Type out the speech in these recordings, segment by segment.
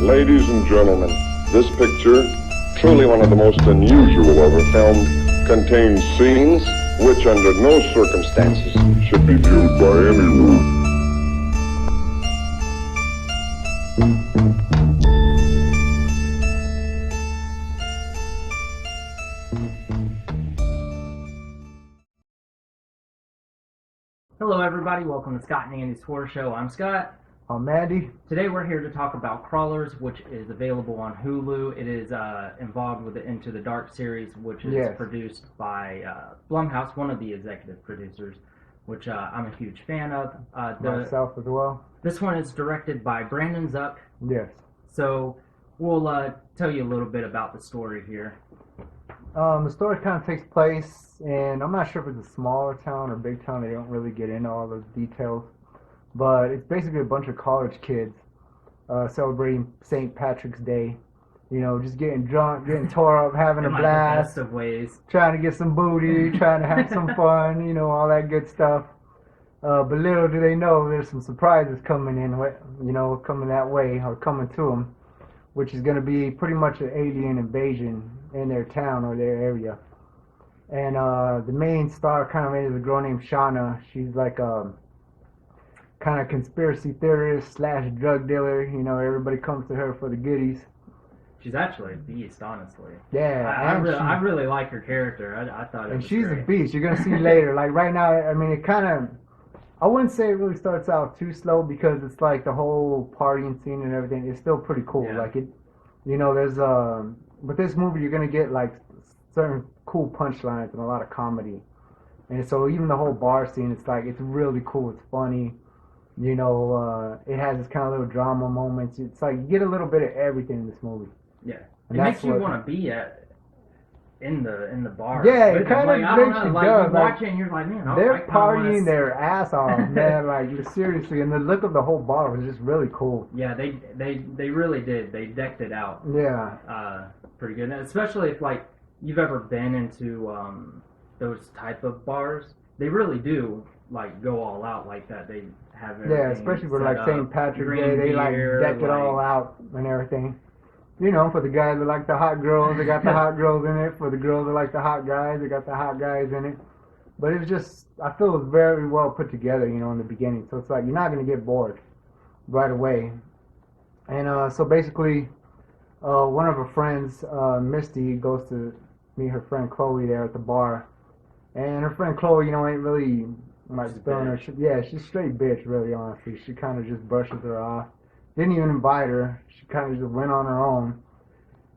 Ladies and gentlemen, this picture, truly one of the most unusual ever filmed, contains scenes which under no circumstances should be viewed by anyone. Hello everybody, welcome to Scott and Andy's Horror Show. I'm Scott. I'm Andy. Today we're here to talk about Crawlers, which is available on Hulu. It is involved with the Into the Dark series, which is produced by Blumhouse, one of the executive producers, which I'm a huge fan of. Myself as well. This one is directed by Brandon Zuck. Yes. So we'll tell you a little bit about the story here. The story kind of takes place, and I'm not sure if it's a smaller town or big town. They don't really get into all the details. But it's basically a bunch of college kids celebrating St. Patrick's Day. You know, just getting drunk, getting tore up, having a blast. The best of ways. Trying to get some booty, trying to have some fun, you know, all that good stuff. But little do they know there's some surprises coming in, you know, coming that way or coming to them, which is going to be pretty much an alien invasion in their town or their area. And the main star kind of is a girl named Shauna. She's like kind of conspiracy theorist / drug dealer. You know, everybody comes to her for the goodies. She's actually a beast, honestly. Yeah, I really like her character. I thought it was she's great. a beast. You're gonna see later. Like right now, I mean, it kind of, I wouldn't say it really starts out too slow because it's like the whole partying scene and everything is still pretty cool. Yeah. Like it, you know, there's with this movie you're gonna get like certain cool punchlines and a lot of comedy, and so even the whole bar scene, it's like it's really cool. It's funny. You know, it has this kind of little drama moments. It's like you get a little bit of everything in this movie. Yeah, and it makes you want to be in the bar. Yeah, it kind of like, makes you like, go. You watch it and you're like, man, they're partying their ass off, man. Like seriously, and the look of the whole bar was just really cool. Yeah, they really did. They decked it out. Yeah, pretty good. And especially if like you've ever been into those type of bars, they really do like go all out like that. They have especially for like St. Patrick's Day, they like deck it all out and everything. You know, for the guys that like the hot girls, they got the hot girls in it. For the girls that like the hot guys, they got the hot guys in it. But it was just, I feel it was very well put together, you know, in the beginning. So it's like, you're not going to get bored right away. And so basically, one of her friends, Misty, goes to meet her friend Chloe there at the bar. And her friend Chloe, you know, ain't really like spelling her shit. Yeah, she's straight bitch, really, honestly. She kind of just brushes her off. Didn't even invite her. She kind of just went on her own.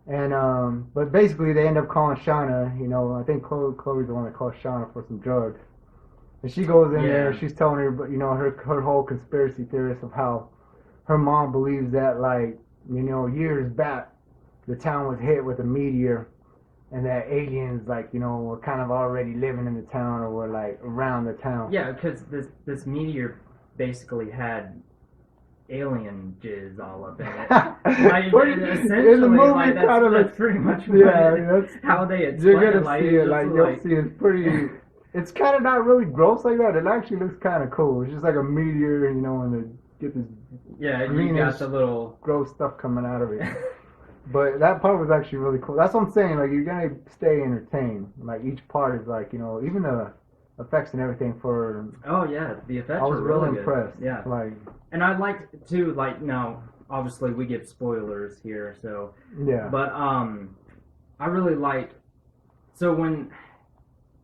And but basically they end up calling Shauna. You know, I think Chloe's the one that calls Shauna for some drugs. And she goes in there. She's telling her, you know, her whole conspiracy theorist of how her mom believes that, like, you know, years back the town was hit with a meteor, and that aliens, like, you know, were kind of already living in the town or were like around the town. Yeah, because this meteor basically had alien jizz all up in it. Like, essentially, in the movie, like, that's pretty much that's how they explain you're gonna it. Like, see it, like you'll see it's pretty. It's kind of not really gross like that. It actually looks kind of cool. It's just like a meteor, you know, and they get this you got the little gross stuff coming out of it. But that part was actually really cool. That's what I'm saying. Like, you're gonna stay entertained. Like, each part is like, you know, even the effects and everything for. Oh yeah, the effects. I was really impressed. Yeah, like, and I liked too. Like, now, obviously we give spoilers here, so yeah. But I really liked. So when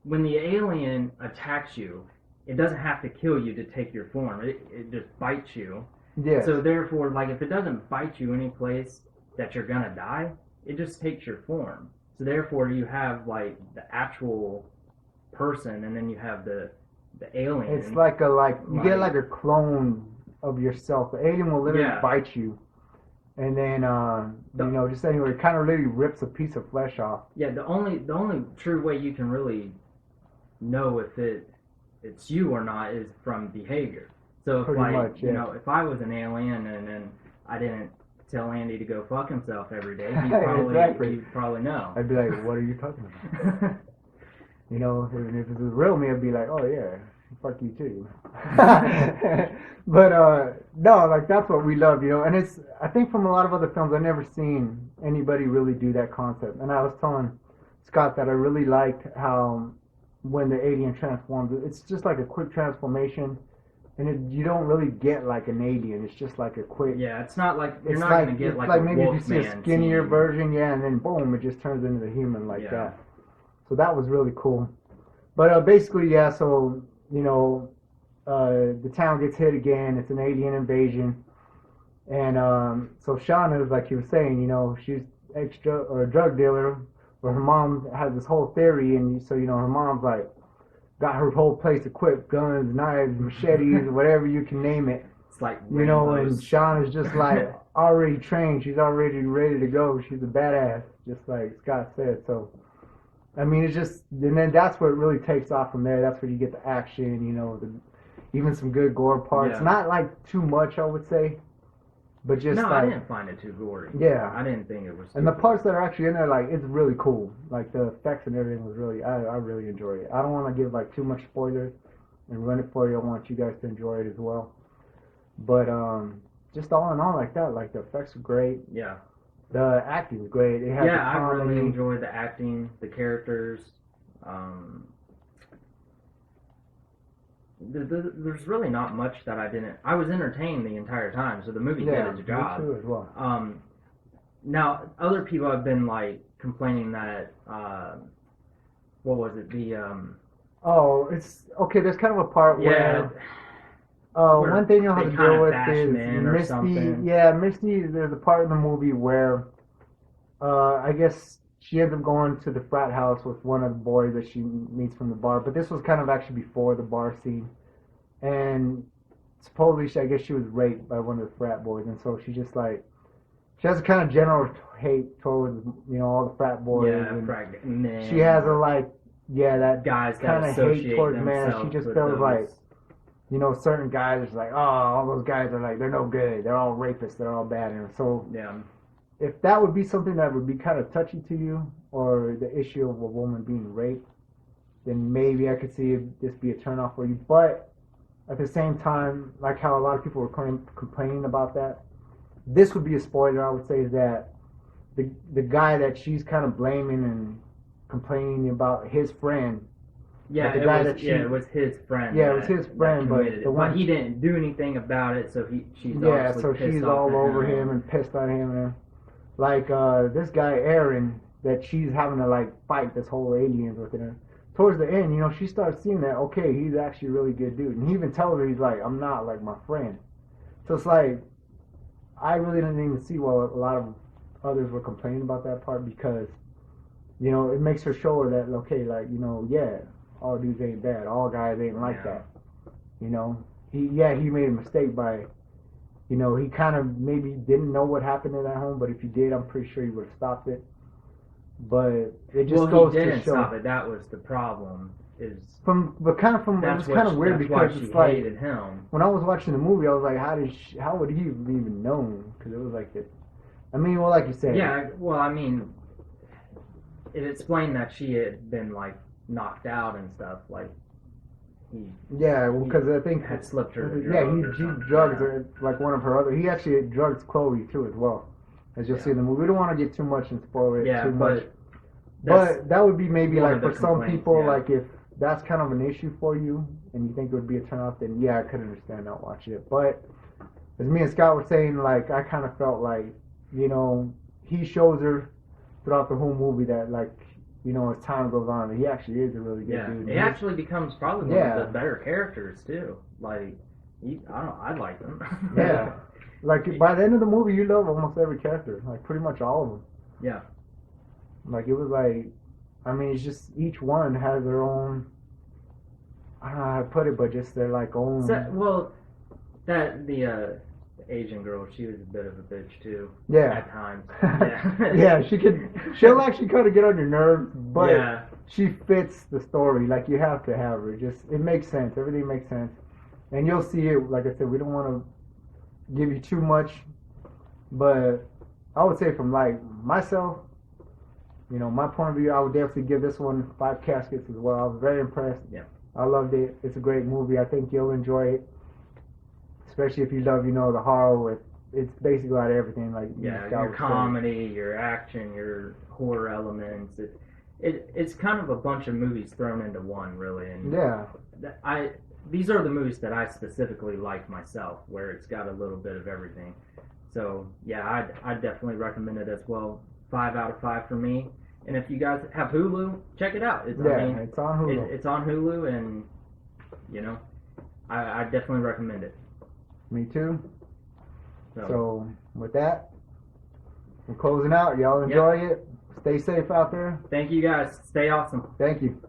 the alien attacks you, it doesn't have to kill you to take your form. It just bites you. Yeah. So therefore, like, if it doesn't bite you any place that you're gonna die, it just takes your form. So therefore, you have like the actual person, and then you have the alien. It's like you get like a clone of yourself. The alien will literally bite you, and then you know, just anyway, it kind of literally rips a piece of flesh off. Yeah, the only true way you can really know if it's you or not is from behavior. So if you know, if I was an alien and then I didn't tell Andy to go fuck himself every day, he'd probably know. I'd be like, what are you talking about? You know, if it was real me, I'd be like, oh yeah, fuck you too. But no, like that's what we love, you know. And it's I think from a lot of other films I've never seen anybody really do that concept. And I was telling Scott that I really liked how when the alien transforms, it's just like a quick transformation, and you don't really get like an alien. It's just like a quick. Yeah, it's not like you're not gonna get like a maybe if you see a skinnier team. version, yeah, and then boom, it just turns into the human like that. So that was really cool. But basically, yeah. So you know, the town gets hit again. It's an alien invasion, and so Shauna, like you were saying, you know, she's a drug dealer. Where her mom has this whole theory, and so you know her mom's like got her whole place equipped, guns, knives, machetes, whatever you can name it. It's like you know, and Shauna's just like already trained. She's already ready to go. She's a badass, just like Scott said. So, I mean, it's just, and then that's where it really takes off from there. That's where you get the action, you know, even some good gore parts. Yeah. Not like too much, I would say. But just no, like, I didn't find it too gory. Yeah. I didn't think it was too And the gory. parts that are actually in there, like, it's really cool. Like, the effects and everything was really, I really enjoyed it. I don't want to give, like, too much spoilers and run it for you. I want you guys to enjoy it as well. But, just all in all, like that, like, the effects are great. Yeah. The acting is great. It has Yeah, the I really comedy. enjoyed the acting, the characters. There's really not much that I didn't. I was entertained the entire time, so the movie did its job. Me too as well. Now other people have been like complaining that what was it Oh, it's okay. There's kind of a part where where one thing you'll have they to kinda deal with bash is men or Misty. something. Yeah, Misty. There's a part in the movie where I guess she ends up going to the frat house with one of the boys that she meets from the bar. But this was kind of actually before the bar scene, and supposedly I guess she was raped by one of the frat boys, and so she just like she has a kind of general hate towards all the frat boys. Yeah, and frat men. she has a like that guys that kind of hate towards men. She just feels like certain guys are just like, oh, all those guys are like they're no good. They're all rapists. They're all bad. And so if that would be something that would be kind of touchy to you, or the issue of a woman being raped, then maybe I could see this be a turnoff for you. But at the same time, like how a lot of people were complaining about that, this would be a spoiler. I would say is that the guy that she's kind of blaming and complaining about, his friend. Yeah, the it guy was, that she, it was his friend. Yeah, it was his friend, but he didn't do anything about it, so she's so she's all over him and pissed on him. And like this guy Aaron, that she's having to like fight this whole aliens with her. Towards the end, she starts seeing that he's actually a really good dude, and he even tells her he's like, I'm not like my friend. So it's like I really didn't even see why a lot of others were complaining about that part, because it makes her show her that all dudes ain't bad, all guys ain't like that. He made a mistake by he kind of maybe didn't know what happened in that home, but if he did, I'm pretty sure he would have stopped it. But it just goes he didn't to show. Stop it. That was the problem. It was kind of weird because she it's like hated him. when I was watching the movie, I was like, how would he have even known? Because it was like it. I mean, well, like you said. Yeah. Well, I mean, it explained that she had been like knocked out and stuff. Like because I think had slipped her. He drugs her like one of her other. He actually drugs Chloe too as well. As you'll see in the movie. We don't want to get too much and spoil it too much. But that would be maybe like for some people, like if that's kind of an issue for you and you think it would be a turn off, then I could understand not watching it. But as me and Scott were saying, like I kind of felt like, he shows her throughout the whole movie that as time goes on, he actually is a really good dude. He actually becomes probably one of the better characters too. Like, I like him. Yeah. Like, by the end of the movie, you love almost every character. Like, pretty much all of them. Yeah. Like, it was like, I mean, it's just each one has their own, I don't know how to put it, but just their, own. The Asian girl, she was a bit of a bitch, too. Yeah. At times. Yeah. Yeah, she'll actually kind of get on your nerves, but she fits the story. Like, you have to have her. It makes sense. Everything makes sense. And you'll see it, like I said, we don't want to give you too much, but I would say from myself, my point of view, I would definitely give this one 5 caskets as well. I was very impressed. Yeah. I loved it. It's a great movie. I think you'll enjoy it, especially if you love, the horror with. It's basically about everything, like your comedy, your action, your horror elements. It's kind of a bunch of movies thrown into one, really. And these are the movies that I specifically like myself, where it's got a little bit of everything. So yeah, I'd definitely recommend it as well. 5 out of 5 for me. And if you guys have Hulu, check it out. It's on Hulu. It's on Hulu, and I definitely recommend it. Me too. So with that, we're closing out. Y'all enjoy it. Stay safe out there. Thank you guys. Stay awesome. Thank you.